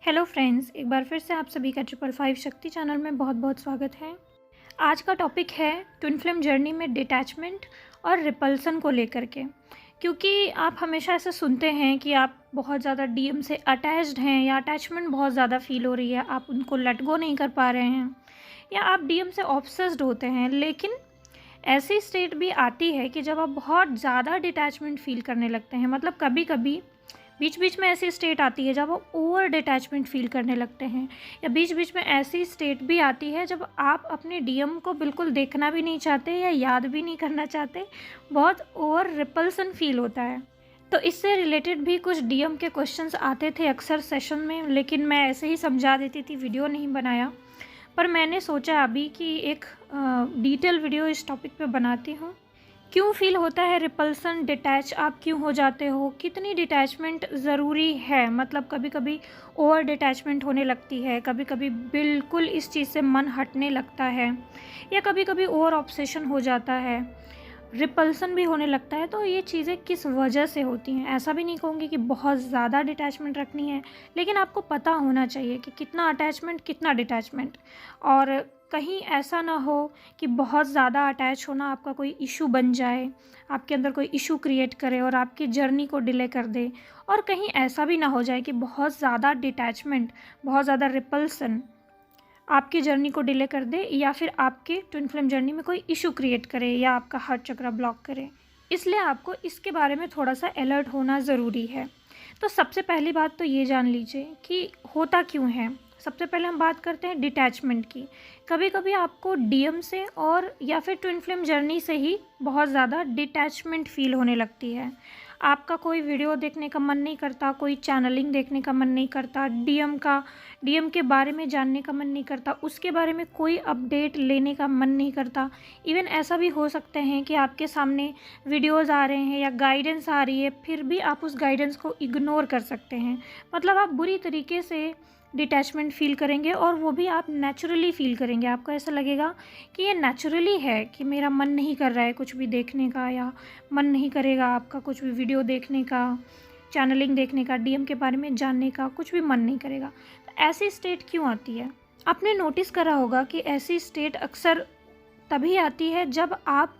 Hello friends, एक बार फिर से आप सभी का 555 शक्ति चैनल में बहुत बहुत स्वागत है। आज का टॉपिक है ट्विन फ्लेम जर्नी में डिटैचमेंट और रिपल्सन को लेकर के। क्योंकि आप हमेशा ऐसा सुनते हैं कि आप बहुत ज़्यादा डीएम से अटैच्ड हैं या अटैचमेंट बहुत ज़्यादा फील हो रही है, आप उनको लेट गो नहीं कर पा रहे हैं या आप डीएम से ऑब्सेस्ड होते हैं। लेकिन ऐसी स्टेट भी आती है कि जब आप बहुत ज़्यादा डिटैचमेंट फील करने लगते हैं, मतलब कभी कभी बीच बीच में ऐसी स्टेट आती है जब आप ओवर डिटैचमेंट फील करने लगते हैं, या बीच बीच में ऐसी स्टेट भी आती है जब आप अपने डीएम को बिल्कुल देखना भी नहीं चाहते या याद भी नहीं करना चाहते, बहुत ओवर रिपल्सन फील होता है। तो इससे रिलेटेड भी कुछ डीएम के क्वेश्चंस आते थे अक्सर सेशन में, लेकिन मैं ऐसे ही समझा देती थी, वीडियो नहीं बनाया। पर मैंने सोचा अभी कि एक डिटेल वीडियो इस टॉपिक पे बनाती हूँ। क्यों फील होता है रिपल्सन, डिटैच आप क्यों हो जाते हो, कितनी डिटैचमेंट ज़रूरी है। मतलब कभी कभी ओवर डिटैचमेंट होने लगती है, कभी कभी बिल्कुल इस चीज़ से मन हटने लगता है, या कभी कभी ओवर ऑब्सेशन हो जाता है, रिपल्सन भी होने लगता है। तो ये चीज़ें किस वजह से होती हैं, ऐसा भी नहीं कहूँगी कि बहुत ज़्यादा डिटैचमेंट रखनी है, लेकिन आपको पता होना चाहिए कि कितना अटैचमेंट कितना डिटैचमेंट। और कहीं ऐसा ना हो कि बहुत ज़्यादा अटैच होना आपका कोई इशू बन जाए, आपके अंदर कोई इशू क्रिएट करे और आपकी जर्नी को डिले कर दे। और कहीं ऐसा भी ना हो जाए कि बहुत ज़्यादा डिटैचमेंट, बहुत ज़्यादा रिपल्सन आपकी जर्नी को डिले कर दे, या फिर आपके ट्विन फ्लेम जर्नी में कोई इशू क्रिएट करे या आपका हार्ट चक्र ब्लॉक करे। इसलिए आपको इसके बारे में थोड़ा सा अलर्ट होना ज़रूरी है। तो सबसे पहली बात तो ये जान लीजिए कि होता क्यों है। सबसे पहले हम बात करते हैं डिटैचमेंट की। कभी कभी आपको डीएम से और या फिर ट्विन फ्लेम जर्नी से ही बहुत ज़्यादा डिटैचमेंट फील होने लगती है। आपका कोई वीडियो देखने का मन नहीं करता, कोई चैनलिंग देखने का मन नहीं करता, डीएम के बारे में जानने का मन नहीं करता, उसके बारे में कोई अपडेट लेने का मन नहीं करता। इवन ऐसा भी हो सकता है कि आपके सामने वीडियोज़ आ रहे हैं या गाइडेंस आ रही है, फिर भी आप उस गाइडेंस को इग्नोर कर सकते हैं। मतलब आप बुरी तरीके से डिटैचमेंट फील करेंगे, और वो भी आप नेचुरली फील करेंगे। आपको ऐसा लगेगा कि ये नेचुरली है कि मेरा मन नहीं कर रहा है कुछ भी देखने का, या मन नहीं करेगा आपका कुछ भी वीडियो देखने का, चैनलिंग देखने का, डीएम के बारे में जानने का, कुछ भी मन नहीं करेगा। तो ऐसी स्टेट क्यों आती है? आपने नोटिस करा होगा कि ऐसी स्टेट अक्सर तभी आती है जब आप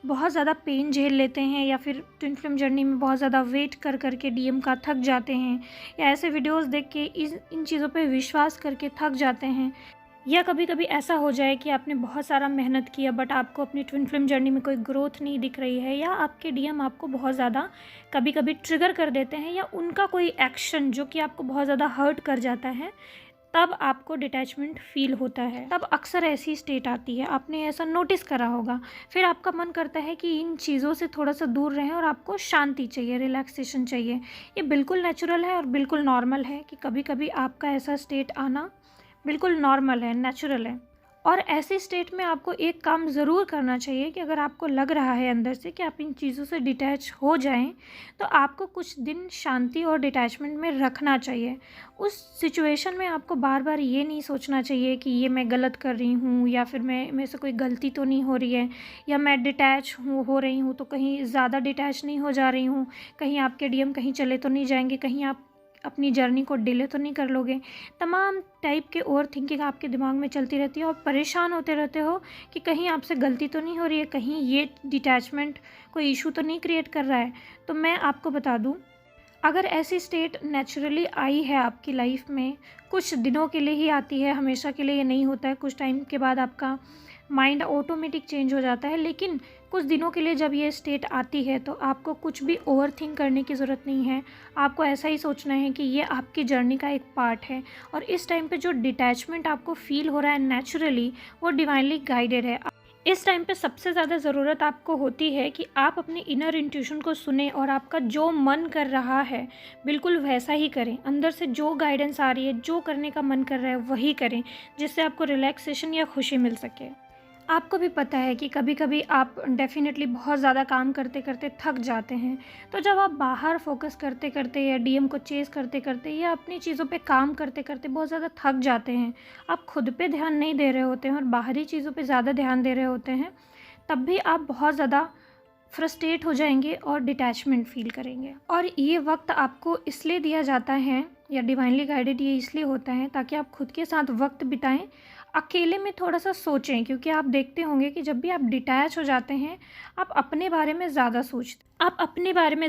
बहुत ज़्यादा पेन झेल लेते हैं, या फिर ट्विन फ्लेम जर्नी में बहुत ज़्यादा वेट कर करके डीएम का थक जाते हैं, या ऐसे वीडियोस देख के इन चीज़ों पे विश्वास करके थक जाते हैं। या कभी कभी ऐसा हो जाए कि आपने बहुत सारा मेहनत किया बट आपको अपनी ट्विन फ्लेम जर्नी में कोई ग्रोथ नहीं दिख रही है, या आपके डीएम आपको बहुत ज़्यादा कभी कभी ट्रिगर कर देते हैं, या उनका कोई एक्शन जो कि आपको बहुत ज़्यादा हर्ट कर जाता है, तब आपको डिटैचमेंट फील होता है। तब अक्सर ऐसी स्टेट आती है, आपने ऐसा नोटिस करा होगा। फिर आपका मन करता है कि इन चीज़ों से थोड़ा सा दूर रहें और आपको शांति चाहिए, रिलैक्सेशन चाहिए। ये बिल्कुल नेचुरल है और बिल्कुल नॉर्मल है कि कभी कभी आपका ऐसा स्टेट आना बिल्कुल नॉर्मल है, नेचुरल है। और ऐसी स्टेट में आपको एक काम ज़रूर करना चाहिए कि अगर आपको लग रहा है अंदर से कि आप इन चीज़ों से डिटैच हो जाएं, तो आपको कुछ दिन शांति और डिटैचमेंट में रखना चाहिए। उस सिचुएशन में आपको बार बार ये नहीं सोचना चाहिए कि ये मैं गलत कर रही हूँ, या फिर मेरे से कोई गलती तो नहीं हो रही है, या मैं डिटैच हो रही हूँ तो कहीं ज़्यादा डिटैच नहीं हो जा रही हूँ, कहीं आपके डीएम कहीं चले तो नहीं जाएंगे, कहीं आप अपनी जर्नी को डिले तो नहीं कर लोगे। तमाम टाइप के ओवर थिंकिंग आपके दिमाग में चलती रहती है, और परेशान होते रहते हो कि कहीं आपसे गलती तो नहीं हो रही है, कहीं ये डिटैचमेंट कोई इशू तो नहीं क्रिएट कर रहा है। तो मैं आपको बता दूं, अगर ऐसी स्टेट नेचुरली आई है आपकी लाइफ में, कुछ दिनों के लिए ही आती है, हमेशा के लिए ये नहीं होता है। कुछ टाइम के बाद आपका माइंड ऑटोमेटिक चेंज हो जाता है, लेकिन कुछ दिनों के लिए जब ये स्टेट आती है तो आपको कुछ भी ओवर थिंक करने की ज़रूरत नहीं है। आपको ऐसा ही सोचना है कि ये आपकी जर्नी का एक पार्ट है, और इस टाइम पे जो डिटैचमेंट आपको फील हो रहा है नेचुरली, वो डिवाइनली गाइडेड है। इस टाइम पे सबसे ज़्यादा ज़रूरत आपको होती है कि आप अपने इनर इंट्यूशन को सुने, और आपका जो मन कर रहा है बिल्कुल वैसा ही करें। अंदर से जो गाइडेंस आ रही है, जो करने का मन कर रहा है वही करें, जिससे आपको रिलैक्सेशन या खुशी मिल सके। आपको भी पता है कि कभी कभी आप डेफिनेटली बहुत ज़्यादा काम करते करते थक जाते हैं। तो जब आप बाहर फोकस करते करते या डीएम को चेस करते करते या अपनी चीज़ों पे काम करते करते बहुत ज़्यादा थक जाते हैं, आप खुद पे ध्यान नहीं दे रहे होते हैं और बाहरी चीज़ों पे ज़्यादा ध्यान दे रहे होते हैं, तब भी आप बहुत ज़्यादा फ्रस्ट्रेट हो जाएंगे और डिटैचमेंट फील करेंगे। और ये वक्त आपको इसलिए दिया जाता है या डिवाइनली गाइडेड ये इसलिए होता है ताकि आप खुद के साथ वक्त बिताएं, अकेले में थोड़ा सा सोचें। क्योंकि आप देखते होंगे कि जब भी आप डिटैच हो जाते हैं, आप अपने बारे में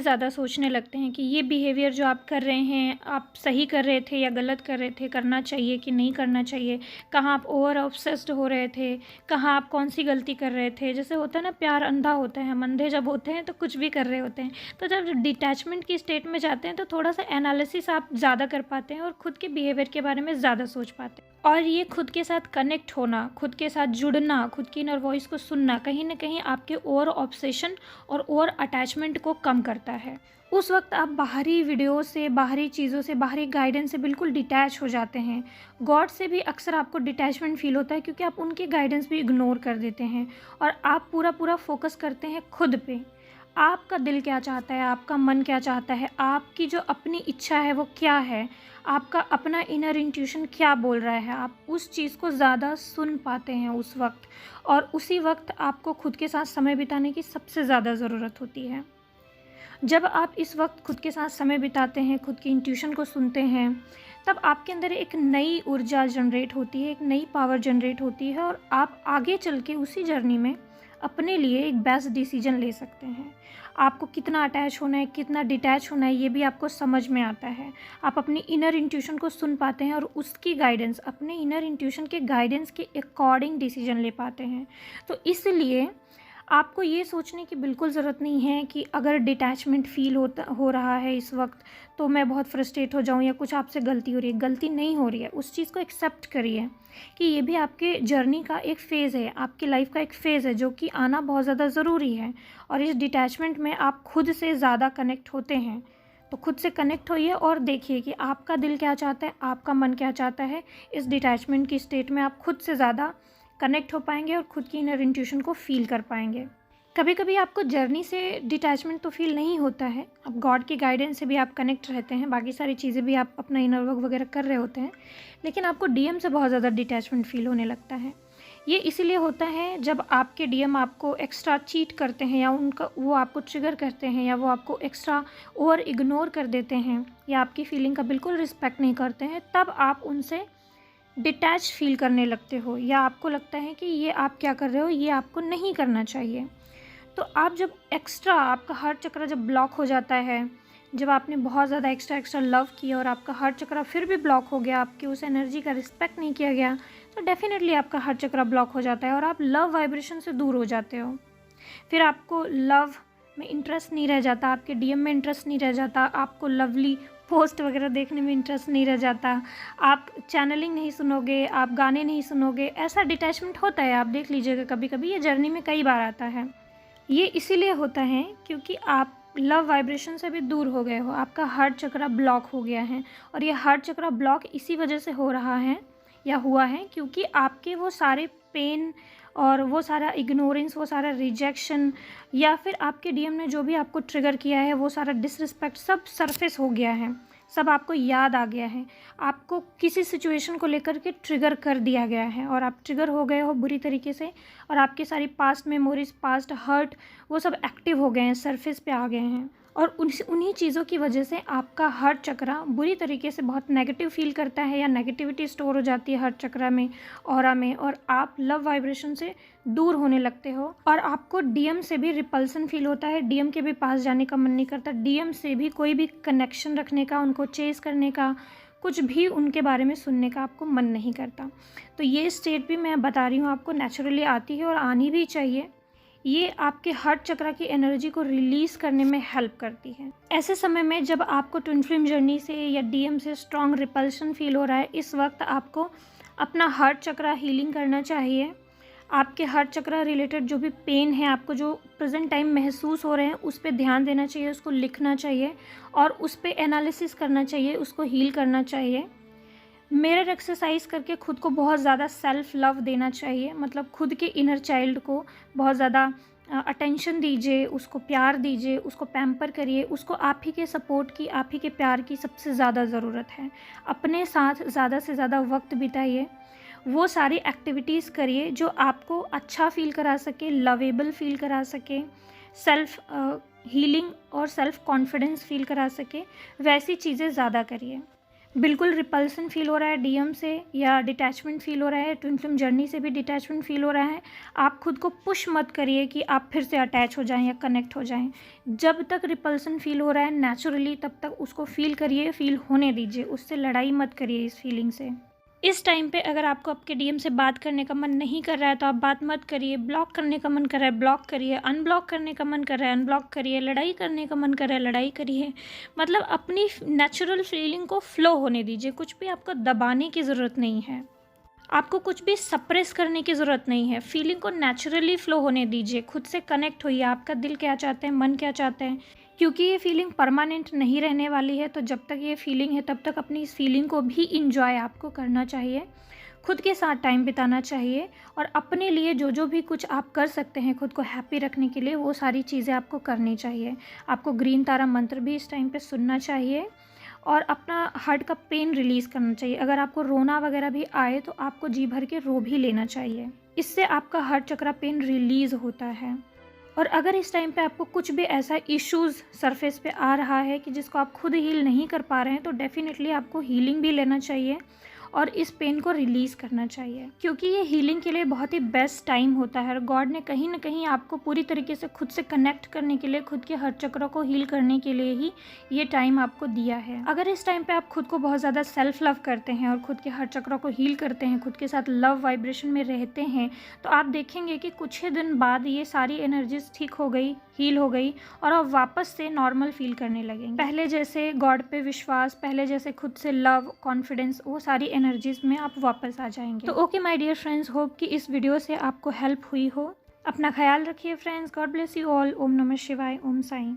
ज़्यादा सोचने लगते हैं कि ये बिहेवियर जो आप कर रहे हैं, आप सही कर रहे थे या गलत कर रहे थे, करना चाहिए कि नहीं करना चाहिए, कहाँ आप ओवर ऑब्सेस्ड हो रहे थे, कहाँ आप कौन सी गलती कर रहे थे। जैसे होता है ना, प्यार अंधा होता है, हम अंधे जब होते हैं तो कुछ भी कर रहे होते हैं। तो जब डिटैचमेंट की स्टेट में जाते हैं तो थोड़ा सा एनालिसिस आप ज़्यादा कर पाते हैं और खुद के बिहेवियर के बारे में ज़्यादा सोच पाते हैं। और ये खुद के साथ कनेक्ट होना, खुद के साथ जुड़ना, खुद की इनर वॉइस को सुनना कहीं ना कहीं आपके ओवर ऑब्सेशन और ओवर अटैचमेंट को कम करता है। उस वक्त आप बाहरी वीडियो से, बाहरी चीज़ों से, बाहरी गाइडेंस से बिल्कुल डिटैच हो जाते हैं। गॉड से भी अक्सर आपको डिटैचमेंट फील होता है क्योंकि आप उनके गाइडेंस भी इग्नोर कर देते हैं और आप पूरा फोकस करते हैं खुद पे। आपका दिल क्या चाहता है, आपका मन क्या चाहता है, आपकी जो अपनी इच्छा है वो क्या है, आपका अपना इनर इंट्यूशन क्या बोल रहा है, आप उस चीज़ को ज़्यादा सुन पाते हैं उस वक्त। और उसी वक्त आपको खुद के साथ समय बिताने की सबसे ज़्यादा ज़रूरत होती है। जब आप इस वक्त खुद के साथ समय बिताते हैं, खुद की इंट्यूशन को सुनते हैं, तब आपके अंदर एक नई ऊर्जा जनरेट होती है, एक नई पावर जनरेट होती है और आप आगे चल के उसी जर्नी में अपने लिए एक बेस्ट डिसीजन ले सकते हैं। आपको कितना अटैच होना है, कितना डिटैच होना है, ये भी आपको समझ में आता है। आप अपनी इनर इंट्यूशन को सुन पाते हैं और उसकी गाइडेंस, अपने इनर इंट्यूशन के गाइडेंस के अकॉर्डिंग डिसीजन ले पाते हैं। तो इसलिए आपको ये सोचने की बिल्कुल ज़रूरत नहीं है कि अगर डिटैचमेंट फ़ील हो रहा है इस वक्त तो मैं बहुत फ्रस्ट्रेट हो जाऊँ या कुछ आपसे गलती हो रही है। गलती नहीं हो रही है, उस चीज़ को एक्सेप्ट करिए कि ये भी आपके जर्नी का एक फ़ेज़ है, आपकी लाइफ का एक फ़ेज़ है जो कि आना बहुत ज़्यादा ज़रूरी है। और इस डिटैचमेंट में आप खुद से ज़्यादा कनेक्ट होते हैं। तो खुद से कनेक्ट होइए और देखिए कि आपका दिल क्या चाहता है, आपका मन क्या चाहता है। इस डिटैचमेंट की स्टेट में आप खुद से ज़्यादा कनेक्ट हो पाएंगे और खुद की इनर इंट्यूशन को फील कर पाएंगे। कभी कभी आपको जर्नी से डिटैचमेंट तो फील नहीं होता है, अब गॉड की गाइडेंस से भी आप कनेक्ट रहते हैं, बाकी सारी चीज़ें भी आप अपना इनर वर्क वगैरह कर रहे होते हैं, लेकिन आपको डीएम से बहुत ज़्यादा डिटैचमेंट फील होने लगता है। ये इसीलिए होता है जब आपके डीएम आपको एक्स्ट्रा चीट करते हैं या वो आपको ट्रिगर करते हैं या वो आपको एक्स्ट्रा ओवर इग्नोर कर देते हैं या आपकी फीलिंग का बिल्कुल रिस्पेक्ट नहीं करते हैं, तब आप उनसे डिटैच फील करने लगते हो या आपको लगता है कि ये आप क्या कर रहे हो, ये आपको नहीं करना चाहिए। तो आप जब एक्स्ट्रा, आपका हार्ट चक्र जब ब्लॉक हो जाता है, जब आपने बहुत ज़्यादा एक्स्ट्रा लव किया और आपका हार्ट चक्र फिर भी ब्लॉक हो गया, आपकी उस एनर्जी का रिस्पेक्ट नहीं किया गया, तो डेफिनेटली आपका हार्ट चक्र ब्लॉक हो जाता है और आप लव वाइब्रेशन से दूर हो जाते हो। फिर आपको लव में इंटरेस्ट नहीं रह जाता, आपके डीएम में इंटरेस्ट नहीं रह जाता, आपको लवली पोस्ट वगैरह देखने में इंटरेस्ट नहीं रह जाता, आप चैनलिंग नहीं सुनोगे, आप गाने नहीं सुनोगे। ऐसा डिटैचमेंट होता है, आप देख लीजिएगा कभी कभी, ये जर्नी में कई बार आता है। ये इसीलिए होता है क्योंकि आप लव वाइब्रेशन से भी दूर हो गए हो, आपका हार्ट चक्र ब्लॉक हो गया है। और ये हार्ट चक्र ब्लॉक इसी वजह से हो रहा है या हुआ है क्योंकि आपके वो सारे पेन और वो सारा इग्नोरेंस, वो सारा रिजेक्शन या फिर आपके डीएम ने जो भी आपको ट्रिगर किया है, वो सारा डिसरिस्पेक्ट सब सरफेस हो गया है, सब आपको याद आ गया है। आपको किसी सिचुएशन को लेकर के ट्रिगर कर दिया गया है और आप ट्रिगर हो गए हो बुरी तरीके से और आपकी सारी पास्ट मेमोरीज, पास्ट हर्ट, वो सब एक्टिव हो गए हैं, सरफेस पे आ गए हैं। और उन्हीं चीज़ों की वजह से आपका हार्ट चक्र बुरी तरीके से बहुत नेगेटिव फील करता है या नेगेटिविटी स्टोर हो जाती है हार्ट चक्र में, ऑरा में, और आप लव वाइब्रेशन से दूर होने लगते हो और आपको डीएम से भी रिपल्सन फील होता है, डीएम के भी पास जाने का मन नहीं करता, डीएम से भी कोई भी कनेक्शन रखने का, उनको चेस करने का, कुछ भी उनके बारे में सुनने का आपको मन नहीं करता। तो ये स्टेट भी मैं बता रही हूँ आपको नेचुरली आती है और आनी भी चाहिए। ये आपके हार्ट चक्र की एनर्जी को रिलीज़ करने में हेल्प करती है। ऐसे समय में जब आपको ट्विन फ्लेम जर्नी से या डीएम से स्ट्रॉन्ग रिपल्शन फील हो रहा है, इस वक्त आपको अपना हार्ट चक्र हीलिंग करना चाहिए। आपके हार्ट चक्र रिलेटेड जो भी पेन है, आपको जो प्रेजेंट टाइम महसूस हो रहे हैं, उस पर ध्यान देना चाहिए, उसको लिखना चाहिए और उस पर एनालिसिस करना चाहिए, उसको हील करना चाहिए। मिरर एक्सरसाइज करके खुद को बहुत ज़्यादा सेल्फ लव देना चाहिए, मतलब खुद के इनर चाइल्ड को बहुत ज़्यादा अटेंशन दीजिए, उसको प्यार दीजिए, उसको पैम्पर करिए, उसको आप ही के सपोर्ट की, आप ही के प्यार की सबसे ज़्यादा ज़रूरत है। अपने साथ ज़्यादा से ज़्यादा वक्त बिताइए, वो सारी एक्टिविटीज़ करिए जो आपको अच्छा फील करा सके, लवेबल फील करा सके, सेल्फ हीलिंग और सेल्फ कॉन्फिडेंस फील करा सके, वैसी चीज़ें ज़्यादा करिए। बिल्कुल रिपल्सन फील हो रहा है डीएम से, या डिटैचमेंट फील हो रहा है, ट्विन फ्लेम जर्नी से भी डिटैचमेंट फील हो रहा है, आप खुद को पुश मत करिए कि आप फिर से अटैच हो जाएं या कनेक्ट हो जाएं। जब तक रिपल्सन फील हो रहा है नेचुरली, तब तक उसको फील करिए, फील होने दीजिए, उससे लड़ाई मत करिए इस फीलिंग से। इस टाइम पे अगर आपको आपके डीएम से बात करने का मन नहीं कर रहा है तो आप बात मत करिए। ब्लॉक करने का मन कर रहा है ब्लॉक करिए, अनब्लॉक करने का मन कर रहा है अनब्लॉक करिए, लड़ाई करने का मन कर रहा है लड़ाई करिए। मतलब अपनी नेचुरल फीलिंग को फ्लो होने दीजिए। कुछ भी आपको दबाने की ज़रूरत नहीं है, आपको कुछ भी सप्रेस करने की ज़रूरत नहीं है। फीलिंग को नेचुरली फ्लो होने दीजिए, खुद से कनेक्ट होइए, आपका दिल क्या चाहते हैं, मन क्या चाहते हैं, क्योंकि ये फीलिंग परमानेंट नहीं रहने वाली है। तो जब तक ये फीलिंग है तब तक अपनी इस फीलिंग को भी इंजॉय आपको करना चाहिए, खुद के साथ टाइम बिताना चाहिए, और अपने लिए जो जो भी कुछ आप कर सकते हैं खुद को हैप्पी रखने के लिए, वो सारी चीज़ें आपको करनी चाहिए। आपको ग्रीन तारा मंत्र भी इस टाइम पे सुनना चाहिए और अपना हार्ट का पेन रिलीज़ करना चाहिए। अगर आपको रोना वगैरह भी आए तो आपको जी भर के रो भी लेना चाहिए, इससे आपका हार्ट चक्रा पेन रिलीज़ होता है। और अगर इस टाइम पे आपको कुछ भी ऐसा इश्यूज़ सरफेस पे आ रहा है कि जिसको आप खुद हील नहीं कर पा रहे हैं, तो डेफ़िनेटली आपको हीलिंग भी लेना चाहिए और इस पेन को रिलीज़ करना चाहिए, क्योंकि ये हीलिंग के लिए बहुत ही बेस्ट टाइम होता है। और गॉड ने कहीं ना कहीं आपको पूरी तरीके से खुद से कनेक्ट करने के लिए, खुद के हर चक्रों को हील करने के लिए ही ये टाइम आपको दिया है। अगर इस टाइम पे आप खुद को बहुत ज़्यादा सेल्फ लव करते हैं और खुद के हर चक्रों को हील करते हैं, खुद के साथ लव वाइब्रेशन में रहते हैं, तो आप देखेंगे कि कुछ ही दिन बाद ये सारी एनर्जीज ठीक हो गई, हील हो गई, और आप वापस से नॉर्मल फील करने लगेंगे। पहले जैसे गॉड पे विश्वास, पहले जैसे खुद से लव, कॉन्फिडेंस, वो सारी एनर्जीज में आप वापस आ जाएंगे। तो okay my dear friends, hope कि इस वीडियो से आपको हेल्प हुई हो। अपना ख्याल रखिए friends. God bless you all. ओम नमः शिवाय। ओम साईं।